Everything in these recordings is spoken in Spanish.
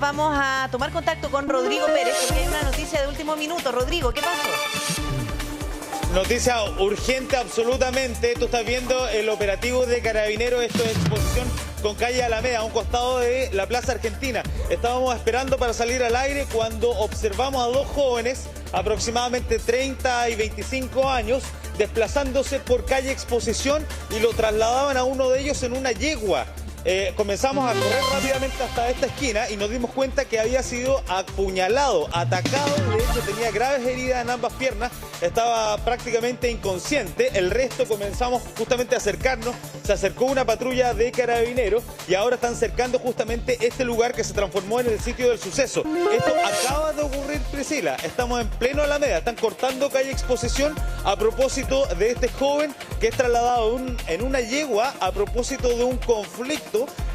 Vamos a tomar contacto con Rodrigo Pérez porque hay una noticia de último minuto. Rodrigo, ¿qué pasó? Noticia urgente absolutamente. Tú estás viendo el operativo de Carabineros. Esto es exposición con calle Alameda, a un costado de la Plaza Argentina. Estábamos esperando para salir al aire cuando observamos a dos jóvenes, aproximadamente 30 y 25 años, desplazándose por calle Exposición y lo trasladaban a uno de ellos en una yegua. Comenzamos a correr rápidamente hasta esta esquina y nos dimos cuenta que había sido apuñalado, atacado. De hecho tenía graves heridas en ambas piernas, estaba prácticamente inconsciente. El resto comenzamos justamente a acercarnos. Se acercó una patrulla de Carabineros y ahora están cercando justamente este lugar que se transformó en el sitio del suceso. Esto acaba de ocurrir, Priscila. Estamos en pleno Alameda, están cortando calle Exposición a propósito de este joven que es trasladado en una yegua a propósito de un conflicto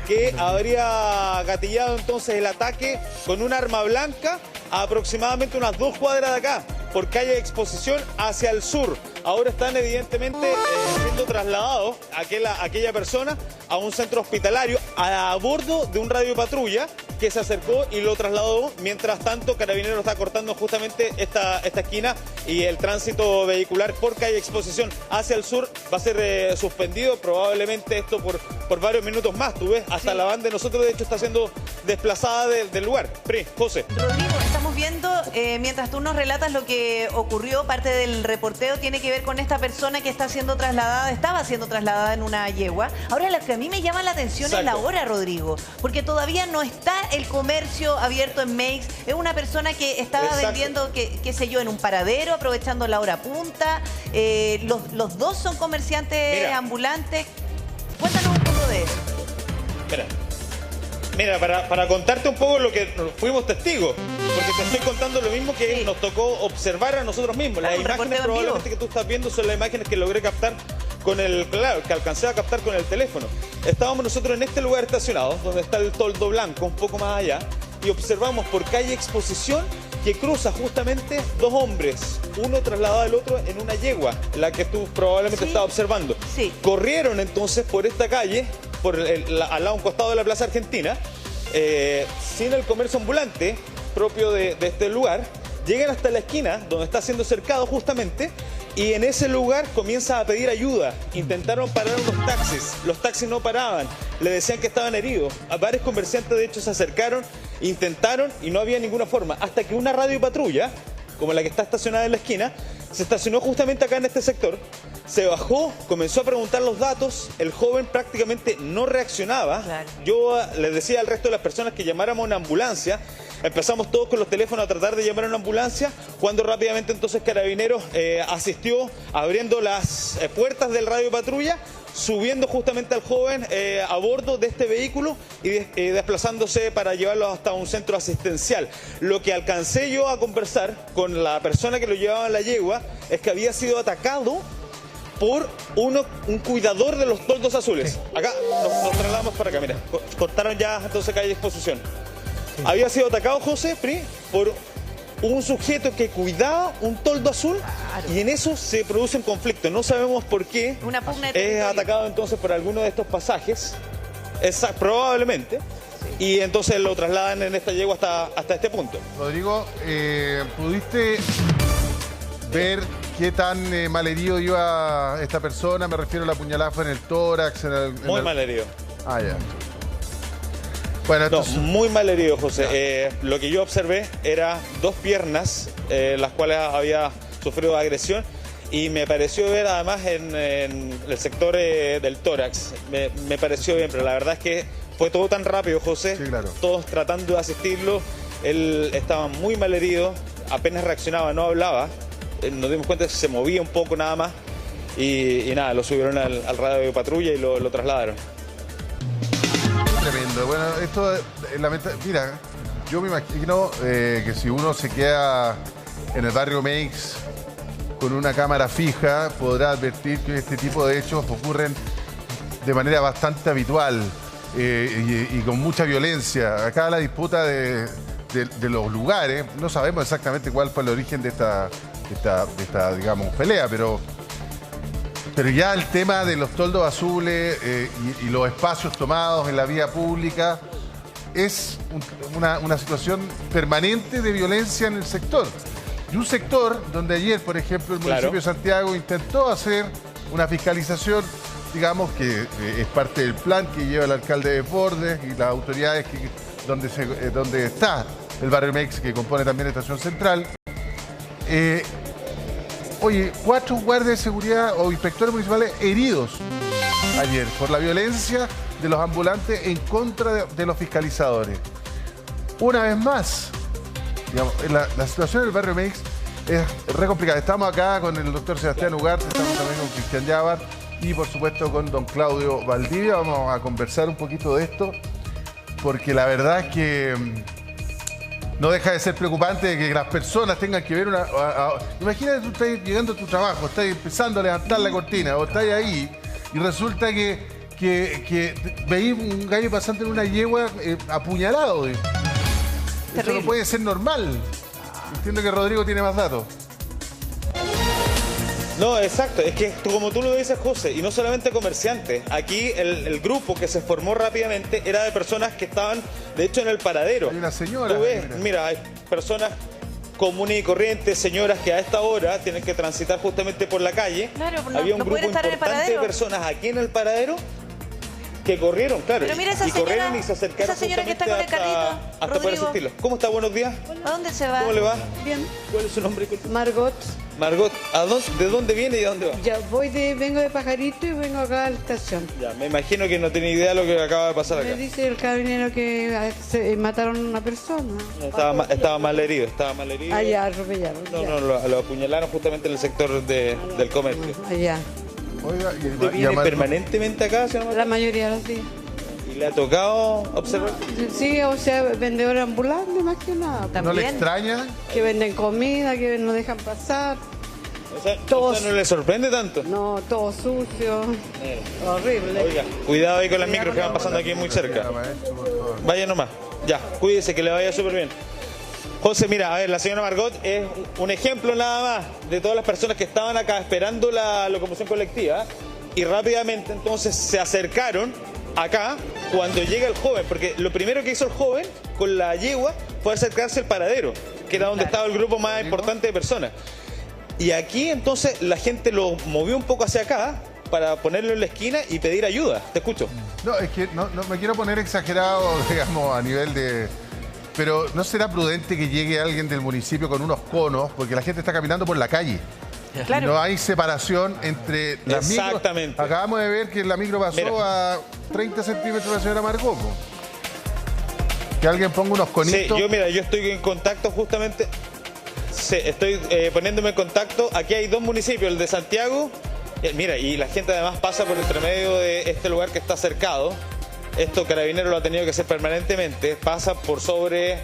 que habría gatillado entonces el ataque con un arma blanca a aproximadamente unas 2 cuadras de acá, por calle Exposición hacia el sur. Ahora están evidentemente siendo trasladados aquella persona a un centro hospitalario a bordo de un radiopatrulla que se acercó y lo trasladó. Mientras tanto, Carabineros está cortando justamente esta esquina y el tránsito vehicular por calle Exposición hacia el sur va a ser suspendido, probablemente esto por varios minutos más. Tú ves, hasta sí. La banda de nosotros de hecho está siendo desplazada del lugar. Pri, José. Rodrigo, estamos viendo, mientras tú nos relatas lo que ocurrió, parte del reporteo tiene que ver con esta persona que estaba siendo trasladada en una yegua. Ahora, lo que a mí me llama la atención es la hora, Rodrigo, porque todavía no está el comercio abierto en Meix. Es una persona que estaba vendiendo, qué sé yo, en un paradero, aprovechando la hora punta. Los dos son comerciantes ambulantes. Cuéntanos un poco de eso. Mira, para contarte un poco lo que fuimos testigos, porque te estoy contando lo mismo que nos tocó observar a nosotros mismos. Las imágenes probablemente que tú estás viendo son las imágenes que logré captar que alcancé a captar con el teléfono. Estábamos nosotros en este lugar estacionados, donde está el toldo blanco, un poco más allá, y observamos por calle Exposición que cruza justamente dos hombres, uno trasladado al otro en una yegua, la que tú probablemente estabas observando. Sí. Corrieron entonces por esta calle, al lado, un costado de la Plaza Argentina, sin el comercio ambulante propio de este lugar, llegan hasta la esquina donde está siendo cercado justamente, y en ese lugar comienza a pedir ayuda. Intentaron parar los taxis no paraban, le decían que estaban heridos. A varios comerciantes de hecho se acercaron, intentaron y no había ninguna forma, hasta que una radiopatrulla, como la que está estacionada en la esquina, se estacionó justamente acá en este sector, se bajó, comenzó a preguntar los datos, el joven prácticamente no reaccionaba. Claro. Yo les decía al resto de las personas que llamáramos a una ambulancia. Empezamos todos con los teléfonos a tratar de llamar a una ambulancia, cuando rápidamente entonces Carabineros asistió abriendo las puertas del radiopatrulla, subiendo justamente al joven a bordo de este vehículo y desplazándose para llevarlo hasta un centro asistencial. Lo que alcancé yo a conversar con la persona que lo llevaba en la yegua es que había sido atacado por un cuidador de los toldos azules. Acá nos trasladamos para acá, mira, cortaron ya entonces calle Exposición. Había sido atacado, José, por un sujeto que cuidaba un toldo azul. Claro. Y en eso se produce un conflicto. No sabemos por qué. Una pugna de es atacado entonces por alguno de estos pasajes, probablemente. Sí. Y entonces lo trasladan en esta yegua hasta este punto. Rodrigo, ¿pudiste ver qué tan malherido iba esta persona? Me refiero a la puñalada fue en el tórax. Muy malherido. Ah, ya. Bueno, entonces... No, muy mal herido, José. Lo que yo observé era dos piernas, las cuales había sufrido agresión, y me pareció ver además en el sector del tórax. Me pareció bien, pero la verdad es que fue todo tan rápido, José. Sí, claro. Todos tratando de asistirlo. Él estaba muy mal herido, apenas reaccionaba, no hablaba. Nos dimos cuenta que se movía un poco nada más. Y nada, lo subieron al radio de patrulla y lo trasladaron. Tremendo. Bueno, esto, mira, yo me imagino que si uno se queda en el barrio Meix con una cámara fija, podrá advertir que este tipo de hechos ocurren de manera bastante habitual y con mucha violencia. Acá la disputa de los lugares, no sabemos exactamente cuál fue el origen de esta digamos, pelea, pero ya el tema de los toldos azules y los espacios tomados en la vía pública es una situación permanente de violencia en el sector. Y un sector donde ayer, por ejemplo, el municipio de Santiago intentó hacer una fiscalización, digamos, que es parte del plan que lleva el alcalde de Desbordes y las autoridades donde está el barrio Mex, que compone también la estación central. Oye, 4 guardias de seguridad o inspectores municipales heridos ayer por la violencia de los ambulantes en contra de los fiscalizadores. Una vez más, digamos, la situación del barrio Mex es re complicada. Estamos acá con el doctor Sebastián Ugarte, estamos también con Cristian Yabar y por supuesto con don Claudio Valdivia. Vamos a conversar un poquito de esto, porque la verdad es que no deja de ser preocupante de que las personas tengan que ver imagínate, tú estás llegando a tu trabajo, estás empezando a levantar la cortina o estás ahí y resulta que veis un gallo pasando en una yegua apuñalado. Eso no puede ser normal. Entiendo que Rodrigo tiene más datos. No, exacto. Es que como tú lo dices, José, y no solamente comerciantes. Aquí el grupo que se formó rápidamente era de personas que estaban, de hecho, en el paradero. Hay una señora. Tú ves, mira, hay personas comunes y corrientes, señoras que a esta hora tienen que transitar justamente por la calle. Claro, había un grupo importante de personas aquí en el paradero que corrieron, claro. Pero mira esa señora, corrieron y se acercaron esa señora que está con el carrito, hasta poder asistirlo. ¿Cómo está? Buenos días. ¿A dónde se va? ¿Cómo le va? Bien. ¿Cuál es su nombre? Margot. Margot, ¿de dónde viene y a dónde va? Ya vengo de Pajarito y vengo acá a la estación. Ya, me imagino que no tiene idea de lo que acaba de pasar acá. Me dice el carabinero que mataron a una persona. No, estaba mal herido, Allá, atropellaron. No, lo apuñalaron justamente en el sector del comercio. Allá. Oiga, ¿Usted viene permanentemente acá, señor Margot? La mayoría de los días. ¿Y le ha tocado observar? Sí, o sea, vendedores ambulantes más que nada. ¿No le extraña? Que venden comida, que no dejan pasar. O sea, ¿no le sorprende tanto? No, todo sucio. Horrible. Oiga, cuidado ahí con las micros que van pasando aquí muy cerca. Vaya nomás. Ya, cuídese, que le vaya súper bien. José, mira, a ver, la señora Margot es un ejemplo nada más de todas las personas que estaban acá esperando la locomoción colectiva y rápidamente entonces se acercaron acá cuando llega el joven, porque lo primero que hizo el joven con la yegua fue acercarse al paradero, que era donde estaba el grupo más importante de personas. Y aquí entonces la gente lo movió un poco hacia acá para ponerlo en la esquina y pedir ayuda. Te escucho. No, es que no me quiero poner exagerado, digamos, a nivel de... Pero ¿no será prudente que llegue alguien del municipio con unos conos? Porque la gente está caminando por la calle. Claro. No hay separación entre las micros. Exactamente. Acabamos de ver que la micro pasó a 30 centímetros de la señora Margot. Que alguien ponga unos conitos. Sí, yo estoy en contacto justamente. Sí, estoy poniéndome en contacto. Aquí hay 2 municipios, el de Santiago. Mira, y la gente además pasa por entre medio de este lugar que está cercado. Esto Carabineros lo ha tenido que hacer permanentemente. Pasa por sobre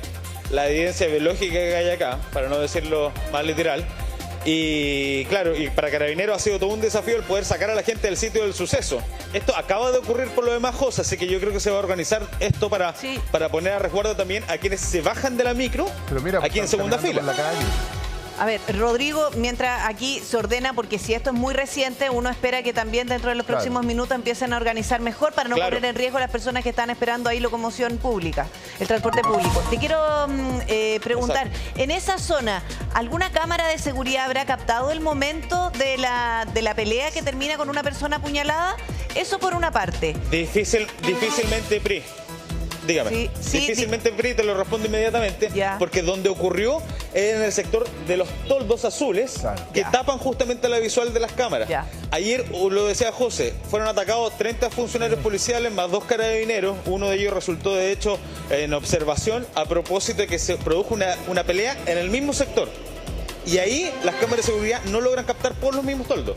la evidencia biológica que hay acá, para no decirlo más literal. Y claro, y para Carabineros ha sido todo un desafío el poder sacar a la gente del sitio del suceso. Esto acaba de ocurrir por lo demás, José, así que yo creo que se va a organizar esto para poner a resguardo también a quienes se bajan de la micro. Pero mira, aquí en segunda fila. A ver, Rodrigo, mientras aquí se ordena, porque si esto es muy reciente, uno espera que también dentro de los próximos minutos empiecen a organizar mejor para no poner en riesgo a las personas que están esperando ahí locomoción pública, el transporte público. Te quiero preguntar, en esa zona, ¿alguna cámara de seguridad habrá captado el momento de la pelea que termina con una persona apuñalada? Eso por una parte. Difícilmente, Pri. Dígame. Difícilmente PRI te lo respondo inmediatamente, porque donde ocurrió es en el sector de los toldos azules que tapan justamente la visual de las cámaras. Ayer, lo decía José, fueron atacados 30 funcionarios policiales más 2 carabineros. Uno de ellos resultó de hecho en observación a propósito de que se produjo una pelea en el mismo sector. Y ahí las cámaras de seguridad no logran captar por los mismos toldos.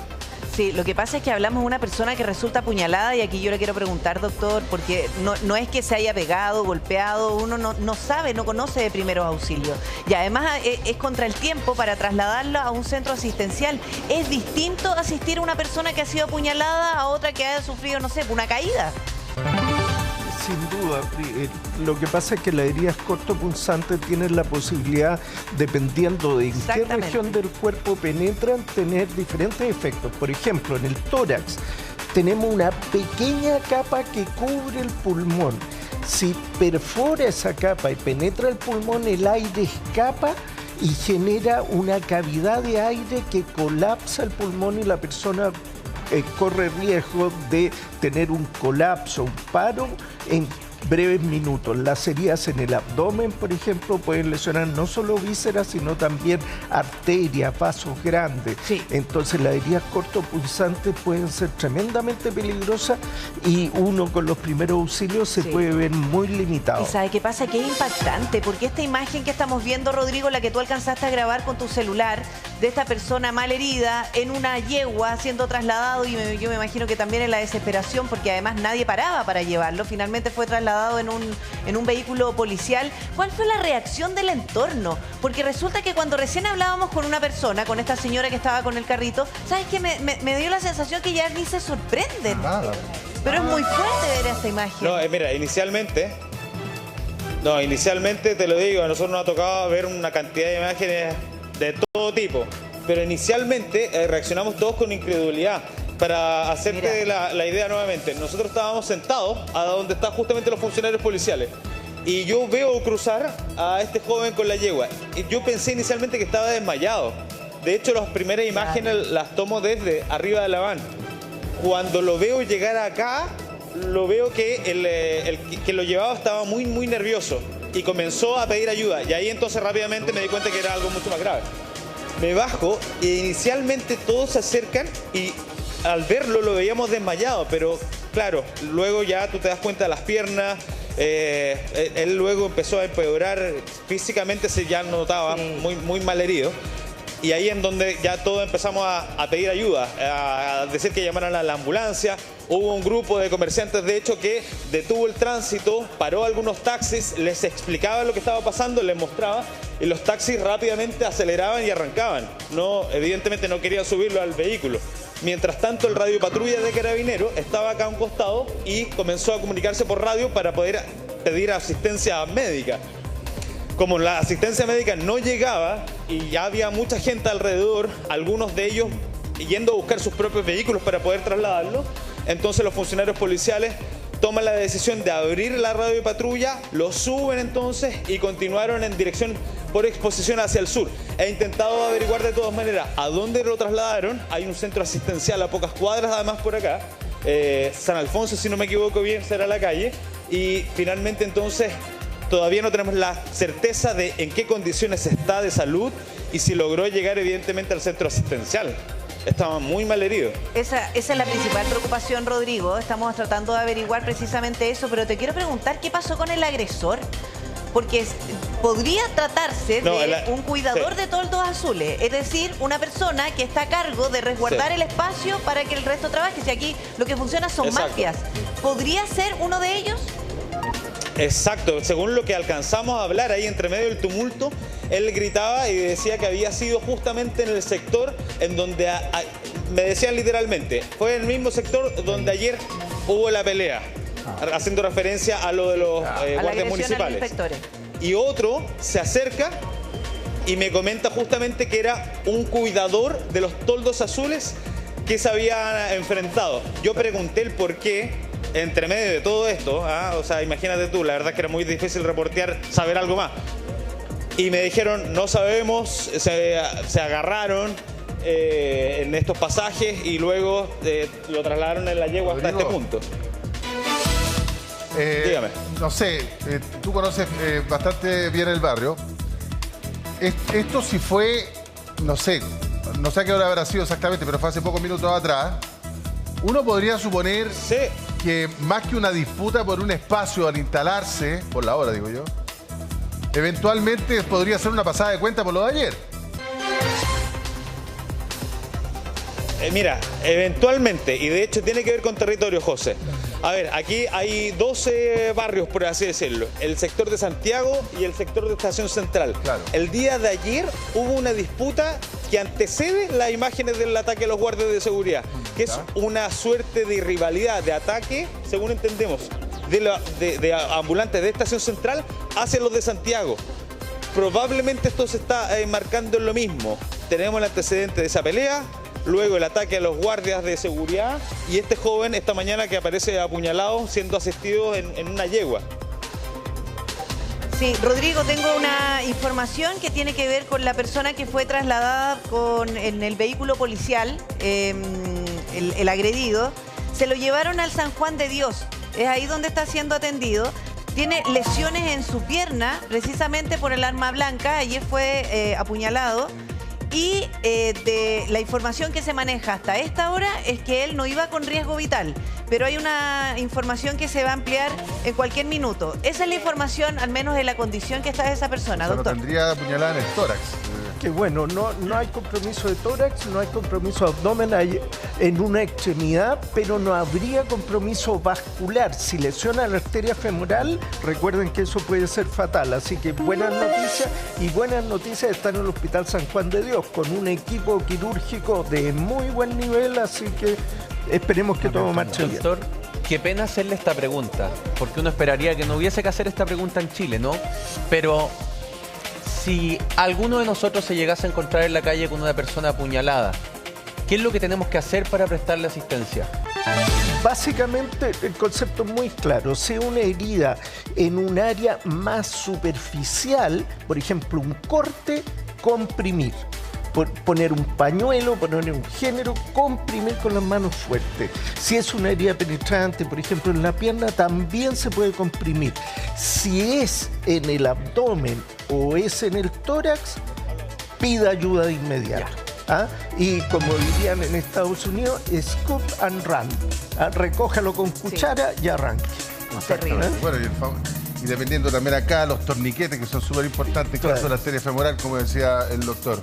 Sí, lo que pasa es que hablamos de una persona que resulta apuñalada y aquí yo le quiero preguntar, doctor, porque no es que se haya pegado, golpeado, uno no sabe, no conoce de primeros auxilios. Y además es contra el tiempo para trasladarlo a un centro asistencial. ¿Es distinto asistir a una persona que ha sido apuñalada a otra que haya sufrido, no sé, una caída? Sin duda, lo que pasa es que las heridas cortopunzantes tienen la posibilidad, dependiendo de en qué región del cuerpo penetran, tener diferentes efectos. Por ejemplo, en el tórax tenemos una pequeña capa que cubre el pulmón. Si perfora esa capa y penetra el pulmón, el aire escapa y genera una cavidad de aire que colapsa el pulmón y la persona corre riesgo de tener un colapso, un paro en breves minutos. Las heridas en el abdomen, por ejemplo, pueden lesionar no solo vísceras, sino también arterias, vasos grandes. Sí. Entonces las heridas cortopunzantes pueden ser tremendamente peligrosas y uno con los primeros auxilios se puede ver muy limitado. ¿Y sabe qué pasa? Que es impactante, porque esta imagen que estamos viendo, Rodrigo, la que tú alcanzaste a grabar con tu celular, de esta persona mal herida en una yegua siendo trasladado, y yo me imagino que también en la desesperación, porque además nadie paraba para llevarlo, finalmente fue trasladado en un vehículo policial. ¿Cuál fue la reacción del entorno? Porque resulta que cuando recién hablábamos con una persona, con esta señora que estaba con el carrito, ¿sabes qué? Me dio la sensación que ya ni se sorprenden. Pero es muy fuerte ver esta imagen. No, mira, inicialmente te lo digo, a nosotros nos ha tocado ver una cantidad de imágenes de todo tipo, pero inicialmente reaccionamos todos con incredulidad. Para hacerte la idea nuevamente, nosotros estábamos sentados a donde están justamente los funcionarios policiales y yo veo cruzar a este joven con la yegua y yo pensé inicialmente que estaba desmayado. De hecho, las primeras imágenes las tomo desde arriba de la van. Cuando lo veo llegar acá, lo veo que el que lo llevaba estaba muy nervioso y comenzó a pedir ayuda, y ahí entonces rápidamente me di cuenta que era algo mucho más grave. Me bajo e inicialmente todos se acercan y al verlo lo veíamos desmayado, pero claro, luego ya tú te das cuenta de las piernas, él luego empezó a empeorar, físicamente se ya notaba muy mal herido. Y ahí en donde ya todos empezamos a pedir ayuda, a decir que llamaran a la ambulancia. Hubo un grupo de comerciantes, de hecho, que detuvo el tránsito, paró algunos taxis, les explicaba lo que estaba pasando, les mostraba, y los taxis rápidamente aceleraban y arrancaban. No, evidentemente no querían subirlo al vehículo. Mientras tanto, el radio patrulla de Carabineros estaba acá a un costado y comenzó a comunicarse por radio para poder pedir asistencia médica. Como la asistencia médica no llegaba y ya había mucha gente alrededor, algunos de ellos yendo a buscar sus propios vehículos para poder trasladarlo, entonces los funcionarios policiales toman la decisión de abrir la radio patrulla, lo suben entonces y continuaron en dirección por exposición hacia el sur. He intentado averiguar de todas maneras a dónde lo trasladaron. Hay un centro asistencial a pocas cuadras además por acá. San Alfonso, si no me equivoco bien, será la calle. Y finalmente entonces todavía no tenemos la certeza de en qué condiciones está de salud y si logró llegar evidentemente al centro asistencial. Estaba muy mal herido. Esa es la principal preocupación, Rodrigo. Estamos tratando de averiguar precisamente eso, pero te quiero preguntar qué pasó con el agresor. Porque podría tratarse de un cuidador de toldos azules, es decir, una persona que está a cargo de resguardar el espacio para que el resto trabaje. Si aquí lo que funciona son mafias, ¿podría ser uno de ellos? Exacto, según lo que alcanzamos a hablar ahí entre medio del tumulto, él gritaba y decía que había sido justamente en el sector en donde, me decían literalmente, fue en el mismo sector donde ayer hubo la pelea, haciendo referencia a lo de los guardias municipales. Y otro se acerca y me comenta justamente que era un cuidador de los toldos azules que se había enfrentado. Yo pregunté el por qué. Entre medio de todo esto, o sea, imagínate tú, la verdad es que era muy difícil reportear, saber algo más. Y me dijeron, no sabemos, se agarraron en estos pasajes y luego lo trasladaron en la yegua hasta este punto. Dígame. No sé, tú conoces bastante bien el barrio. Esto sí fue, no sé a qué hora habrá sido exactamente, pero fue hace pocos minutos atrás. Uno podría suponer que más que una disputa por un espacio al instalarse, por la hora digo yo, eventualmente podría ser una pasada de cuenta por lo de ayer. Mira, eventualmente, y de hecho tiene que ver con territorio, José. A ver, aquí hay 12 barrios, por así decirlo. El sector de Santiago y el sector de Estación Central. Claro. El día de ayer hubo una disputa que antecede las imágenes del ataque a los guardias de seguridad, que es una suerte de rivalidad, de ataque, según entendemos, de ambulantes de Estación Central hacia los de Santiago. Probablemente esto se está marcando en lo mismo. Tenemos el antecedente de esa pelea, luego el ataque a los guardias de seguridad y este joven esta mañana que aparece apuñalado siendo asistido en una yegua. Sí, Rodrigo, tengo una información que tiene que ver con la persona que fue trasladada en el vehículo policial, el agredido. Se lo llevaron al San Juan de Dios, es ahí donde está siendo atendido. Tiene lesiones en su pierna, precisamente por el arma blanca, ayer fue apuñalado. Y de la información que se maneja hasta esta hora es que él no iba con riesgo vital, pero hay una información que se va a ampliar en cualquier minuto. Esa es la información, al menos de la condición que está esa persona, doctor. Lo tendría apuñalada en el tórax. Que bueno, no hay compromiso de tórax, no hay compromiso de abdomen, hay en una extremidad, pero no habría compromiso vascular. Si lesiona la arteria femoral, recuerden que eso puede ser fatal. Así que buenas noticias, y buenas noticias están en el Hospital San Juan de Dios, con un equipo quirúrgico de muy buen nivel, así que esperemos que todo marche bien. Doctor, qué pena hacerle esta pregunta, porque uno esperaría que no hubiese que hacer esta pregunta en Chile, ¿no? Pero si alguno de nosotros se llegase a encontrar en la calle con una persona apuñalada, ¿qué es lo que tenemos que hacer para prestarle asistencia? Básicamente el concepto es muy claro. Si una herida en un área más superficial, por ejemplo un corte, comprimir. Poner un pañuelo, poner un género, comprimir con las manos fuertes. Si es una herida penetrante, por ejemplo en la pierna, también se puede comprimir. Si es en el abdomen o es en el tórax, pida ayuda de inmediato. ¿Ah? Y como dirían en Estados Unidos, scoop and run. ¿Ah? Recójalo con cuchara y arranque. Terrible. Bueno, y dependiendo también acá los torniquetes, que son súper importantes, claro, caso de la arteria femoral, como decía el doctor.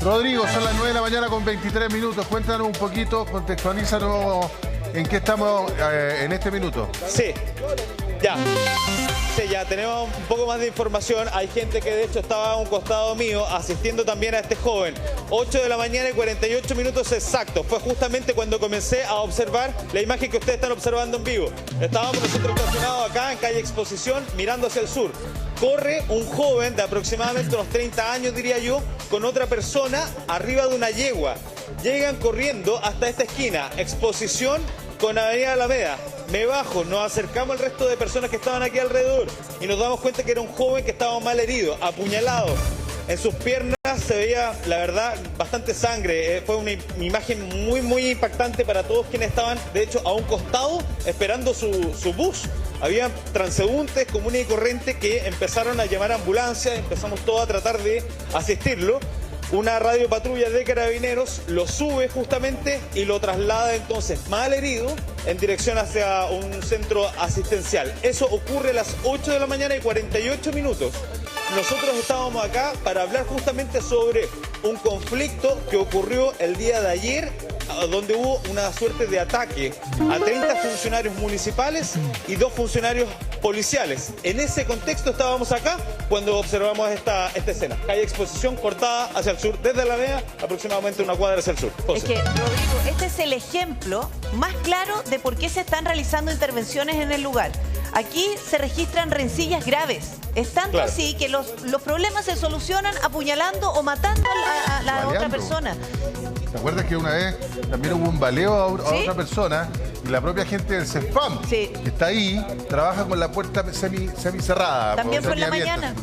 Rodrigo, son las 9 de la mañana con 23 minutos. Cuéntanos un poquito, contextualízanos en qué estamos en este minuto. Sí, ya. Sí, ya tenemos un poco más de información. Hay gente que de hecho estaba a un costado mío asistiendo también a este joven. 8 de la mañana y 48 minutos exactos. Fue justamente cuando comencé a observar la imagen que ustedes están observando en vivo. Estábamos nosotros estacionados acá en calle Exposición mirando hacia el sur. Corre un joven de aproximadamente unos 30 años, diría yo, con otra persona arriba de una yegua. Llegan corriendo hasta esta esquina, Exposición con Avenida Alameda. Me bajo, nos acercamos al resto de personas que estaban aquí alrededor y nos damos cuenta que era un joven que estaba mal herido, apuñalado. En sus piernas se veía, la verdad, bastante sangre. Fue una imagen muy impactante para todos quienes estaban, de hecho, a un costado esperando su bus. Había transeúntes comunes y corrientes que empezaron a llamar a ambulancias, empezamos todos a tratar de asistirlo. Una radiopatrulla de carabineros lo sube justamente y lo traslada entonces mal herido en dirección hacia un centro asistencial. Eso ocurre a las 8 de la mañana y 48 minutos. Nosotros estábamos acá para hablar justamente sobre un conflicto que ocurrió el día de ayer, donde hubo una suerte de ataque a 30 funcionarios municipales y 2 funcionarios policiales. En ese contexto estábamos acá cuando observamos esta escena. Calle Exposición cortada hacia el sur, desde Alameda, aproximadamente una cuadra hacia el sur. Es que, Rodrigo, este es el ejemplo más claro de por qué se están realizando intervenciones en el lugar. Aquí se registran rencillas graves. Es tanto así que los problemas se solucionan apuñalando o matando a la otra persona. ¿Te acuerdas que una vez también hubo un baleo a otra persona y la propia gente del CESPAM, que está ahí, trabaja con la puerta semicerrada? También fue en la mañana.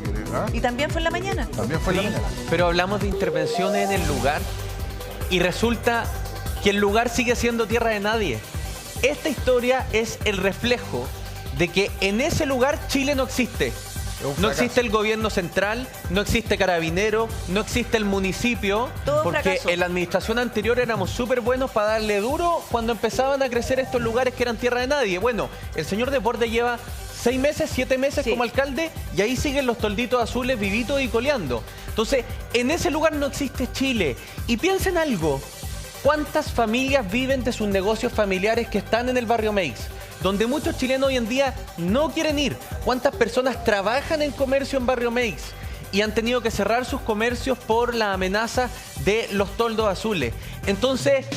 Y también fue en la mañana. También fue en la mañana. Pero hablamos de intervenciones en el lugar y resulta que el lugar sigue siendo tierra de nadie. Esta historia es el reflejo de que en ese lugar Chile no existe. No existe el gobierno central, no existe Carabinero, no existe el municipio, porque en la administración anterior éramos súper buenos para darle duro cuando empezaban a crecer estos lugares que eran tierra de nadie. Bueno, el señor Desbordes lleva 6 meses, 7 meses como alcalde y ahí siguen los tolditos azules vivitos y coleando. Entonces, en ese lugar no existe Chile. Y piensen algo, ¿cuántas familias viven de sus negocios familiares que están en el barrio Meix? Donde muchos chilenos hoy en día no quieren ir. ¿Cuántas personas trabajan en comercio en Barrio Meix y han tenido que cerrar sus comercios por la amenaza de los toldos azules? Entonces,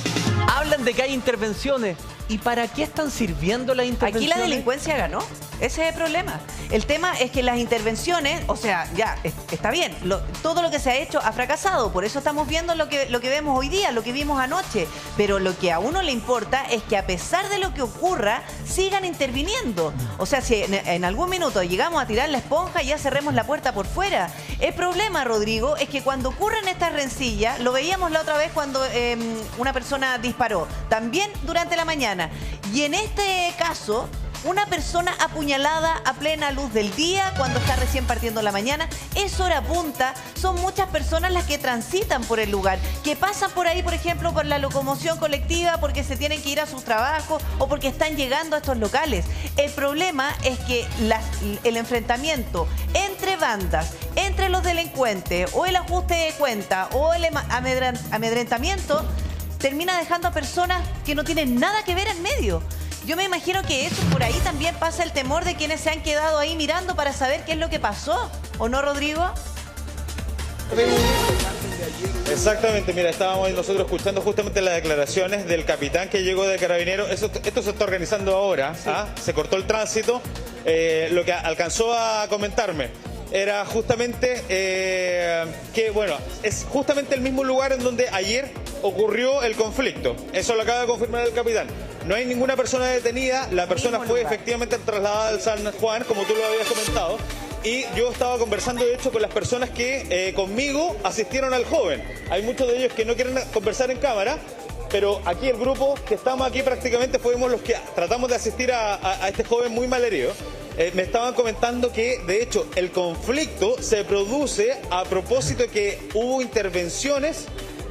hablan de que hay intervenciones. ¿Y para qué están sirviendo las intervenciones? Aquí la delincuencia ganó. Ese es el problema. El tema es que las intervenciones, o sea, ya, está bien, todo lo que se ha hecho ha fracasado, por eso estamos viendo lo que vemos hoy día, lo que vimos anoche, pero lo que a uno le importa es que a pesar de lo que ocurra, sigan interviniendo. O sea, si en algún minuto llegamos a tirar la esponja, ya cerremos la puerta por fuera. El problema, Rodrigo, es que cuando ocurren estas rencillas, lo veíamos la otra vez cuando una persona disparó, también durante la mañana, y en este caso, una persona apuñalada a plena luz del día, cuando está recién partiendo la mañana, es hora punta, son muchas personas las que transitan por el lugar, que pasan por ahí, por ejemplo, por la locomoción colectiva, porque se tienen que ir a sus trabajos o porque están llegando a estos locales. El problema es que el enfrentamiento entre bandas, entre los delincuentes, o el ajuste de cuenta, o el amedrentamiento, termina dejando a personas que no tienen nada que ver en medio. Yo me imagino que eso por ahí también pasa el temor de quienes se han quedado ahí mirando para saber qué es lo que pasó. ¿O no, Rodrigo? Exactamente, mira, estábamos nosotros escuchando justamente las declaraciones del capitán que llegó de Carabineros. Esto se está organizando ahora, sí. Se cortó el tránsito. Lo que alcanzó a comentarme era justamente que, bueno, es justamente el mismo lugar en donde ayer ocurrió el conflicto. Eso lo acaba de confirmar el capitán. No hay ninguna persona detenida, la persona fue efectivamente trasladada al San Juan, como tú lo habías comentado, y yo estaba conversando de hecho con las personas que conmigo asistieron al joven. Hay muchos de ellos que no quieren conversar en cámara, pero aquí el grupo que estamos aquí prácticamente fuimos los que tratamos de asistir a este joven muy malherido. Me estaban comentando que, de hecho, el conflicto se produce a propósito de que hubo intervenciones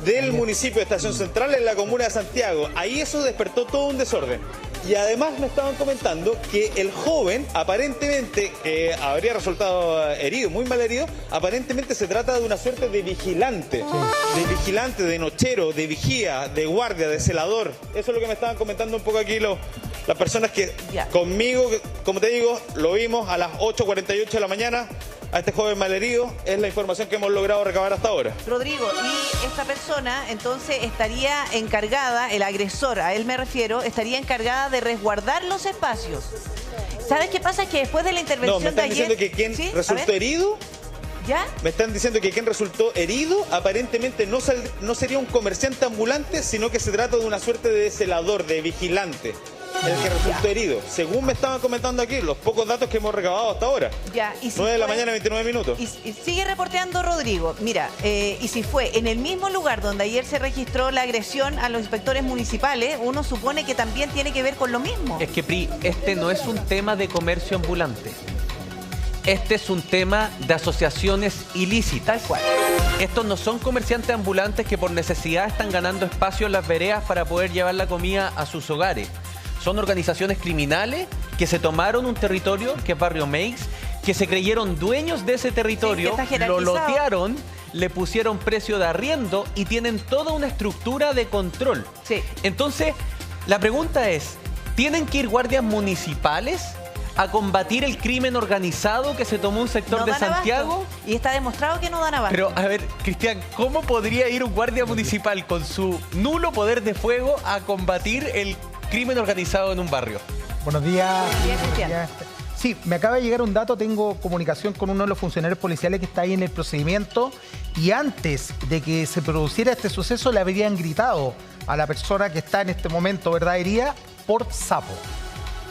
del municipio de Estación Central en la comuna de Santiago. Ahí eso despertó todo un desorden. Y además me estaban comentando que el joven, aparentemente, que habría resultado herido, muy mal herido, aparentemente se trata de una suerte de vigilante. Sí. De vigilante, de nochero, de vigía, de guardia, de celador. Eso es lo que me estaban comentando un poco aquí las personas que conmigo, como te digo, lo vimos a las 8:48 de la mañana. A este joven malherido es la información que hemos logrado recabar hasta ahora. Rodrigo, y esta persona entonces estaría encargada, el agresor, a él me refiero, estaría encargada de resguardar los espacios. ¿Sabes qué pasa? Es que después de la intervención de ayer... No, me están diciendo que quien resultó herido... ¿Ya? Me están diciendo que quien resultó herido aparentemente no sería un comerciante ambulante, sino que se trata de una suerte de celador, de vigilante. El que resultó herido, según me estaban comentando aquí, los pocos datos que hemos recabado hasta ahora. Ya, y si 9 de la mañana, 29 minutos. Y sigue reporteando Rodrigo. Mira, y si fue en el mismo lugar donde ayer se registró la agresión a los inspectores municipales, uno supone que también tiene que ver con lo mismo. Es que, Pri, este no es un tema de comercio ambulante. Este es un tema de asociaciones ilícitas. Tal cual. Estos no son comerciantes ambulantes que por necesidad están ganando espacio en las veredas para poder llevar la comida a sus hogares. Son organizaciones criminales que se tomaron un territorio, que es Barrio Meix, que se creyeron dueños de ese territorio, lo lotearon, le pusieron precio de arriendo y tienen toda una estructura de control. Sí. Entonces, la pregunta es, ¿tienen que ir guardias municipales a combatir el crimen organizado que se tomó un sector de Santiago? Abasto. Y está demostrado que no dan abasto. Pero, a ver, Cristian, ¿cómo podría ir un guardia municipal con su nulo poder de fuego a combatir el crimen organizado en un barrio? Buenos días. Cristian. Sí, me acaba de llegar un dato, tengo comunicación con uno de los funcionarios policiales que está ahí en el procedimiento y antes de que se produciera este suceso le habrían gritado a la persona que está en este momento, ¿verdad?, herida, por sapo.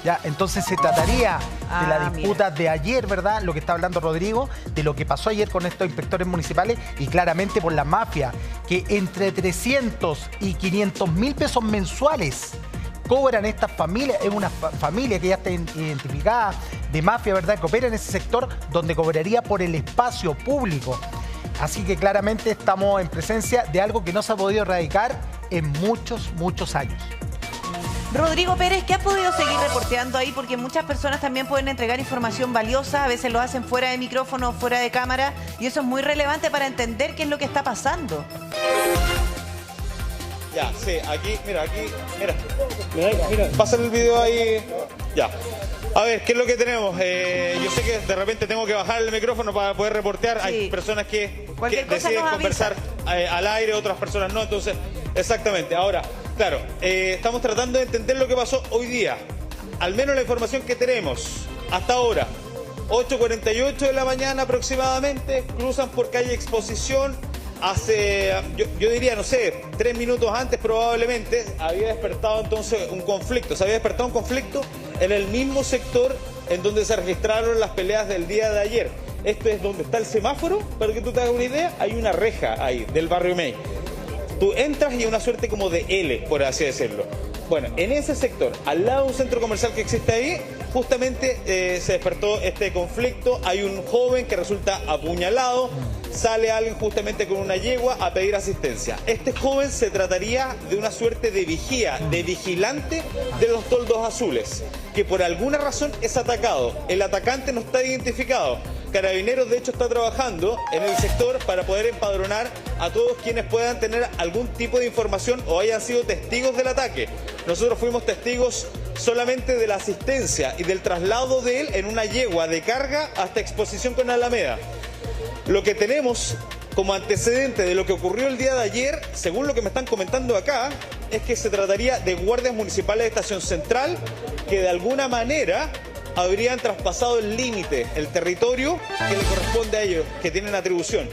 Ya, entonces se trataría de la disputa de ayer, ¿verdad? Lo que está hablando Rodrigo, de lo que pasó ayer con estos inspectores municipales y claramente por la mafia, que entre 300 y 500 mil pesos mensuales cobran estas familias. Es una familia que ya está identificada de mafia, ¿verdad?, que opera en ese sector donde cobraría por el espacio público. Así que claramente estamos en presencia de algo que no se ha podido erradicar en muchos, muchos años. Rodrigo Pérez, ¿qué has podido seguir reporteando ahí? Porque muchas personas también pueden entregar información valiosa, a veces lo hacen fuera de micrófono, fuera de cámara, y eso es muy relevante para entender qué es lo que está pasando. Ya, sí, aquí, mira, mira. Pasa el video ahí. Ya. A ver, ¿qué es lo que tenemos? Yo sé que de repente tengo que bajar el micrófono para poder reportear. Sí. Hay personas que deciden conversar al aire, otras personas no. Entonces, exactamente. Ahora, claro, estamos tratando de entender lo que pasó hoy día. Al menos la información que tenemos hasta ahora, 8:48 de la mañana aproximadamente, cruzan por calle Exposición. Hace, yo diría, no sé, 3 minutos antes probablemente, había despertado entonces un conflicto. Se había despertado un conflicto en el mismo sector en donde se registraron las peleas del día de ayer. Esto es donde está el semáforo, para que tú te hagas una idea, hay una reja ahí, del barrio May. Tú entras y hay una suerte como de L, por así decirlo. Bueno, en ese sector, al lado de un centro comercial que existe ahí, justamente se despertó este conflicto. Hay un joven que resulta apuñalado, sale alguien justamente con una yegua a pedir asistencia. Este joven se trataría de una suerte de vigía, de vigilante de los toldos azules, que por alguna razón es atacado. El atacante no está identificado. Carabineros, de hecho, está trabajando en el sector para poder empadronar a todos quienes puedan tener algún tipo de información o hayan sido testigos del ataque. Nosotros fuimos testigos solamente de la asistencia y del traslado de él en una yegua de carga hasta Exposición con Alameda. Lo que tenemos como antecedente de lo que ocurrió el día de ayer, según lo que me están comentando acá, es que se trataría de guardias municipales de Estación Central que de alguna manera habrían traspasado el límite, el territorio que le corresponde a ellos, que tienen atribución.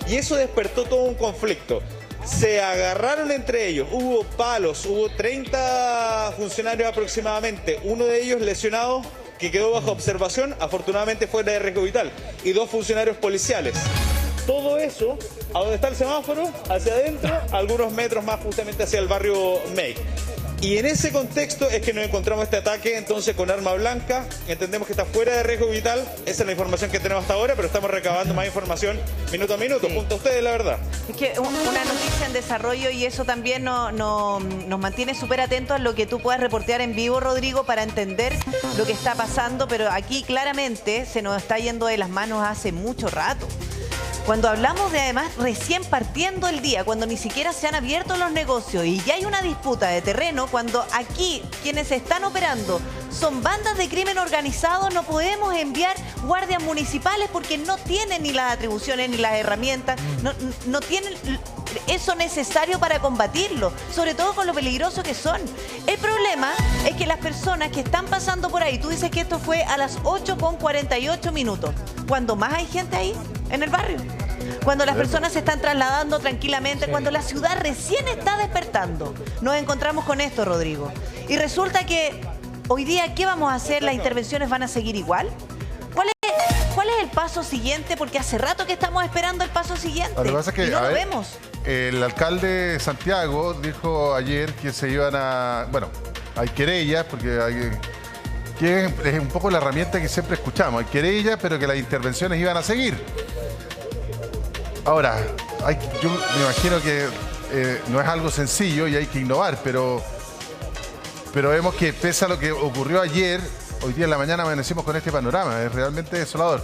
Y eso despertó todo un conflicto. Se agarraron entre ellos, hubo palos, hubo 30 funcionarios aproximadamente, uno de ellos lesionado que quedó bajo observación, afortunadamente fuera de riesgo vital, y 2 funcionarios policiales. Todo eso, a donde está el semáforo, hacia adentro, algunos metros más justamente hacia el barrio May. Y en ese contexto es que nos encontramos este ataque entonces con arma blanca. Entendemos que está fuera de riesgo vital. Esa es la información que tenemos hasta ahora, pero estamos recabando más información minuto a minuto, junto a ustedes, la verdad. Es que una noticia en desarrollo y eso también nos mantiene súper atentos a lo que tú puedas reportear en vivo, Rodrigo, para entender lo que está pasando, pero aquí claramente se nos está yendo de las manos hace mucho rato. Cuando hablamos de, además, recién partiendo el día, cuando ni siquiera se han abierto los negocios y ya hay una disputa de terreno, cuando aquí quienes están operando son bandas de crimen organizado, no podemos enviar guardias municipales porque no tienen ni las atribuciones ni las herramientas, no tienen eso necesario para combatirlo, sobre todo con lo peligroso que son. El problema es que las personas que están pasando por ahí, tú dices que esto fue a las 8:48, cuando más hay gente ahí en el barrio, cuando las personas se están trasladando tranquilamente, cuando la ciudad recién está despertando, nos encontramos con esto, Rodrigo. Y resulta que hoy día, ¿qué vamos a hacer? ¿Las intervenciones van a seguir igual? ¿Cuál es el paso siguiente? Porque hace rato que estamos esperando el paso siguiente. Lo que pasa es que, y no lo vemos. El alcalde de Santiago dijo ayer que se iban a... Bueno, hay querellas, porque hay... que es un poco la herramienta que siempre escuchamos. Hay querellas, pero que las intervenciones iban a seguir. Ahora, yo me imagino que no es algo sencillo y hay que innovar, pero vemos que pese a lo que ocurrió ayer, hoy día en la mañana amanecimos con este panorama. Es realmente desolador.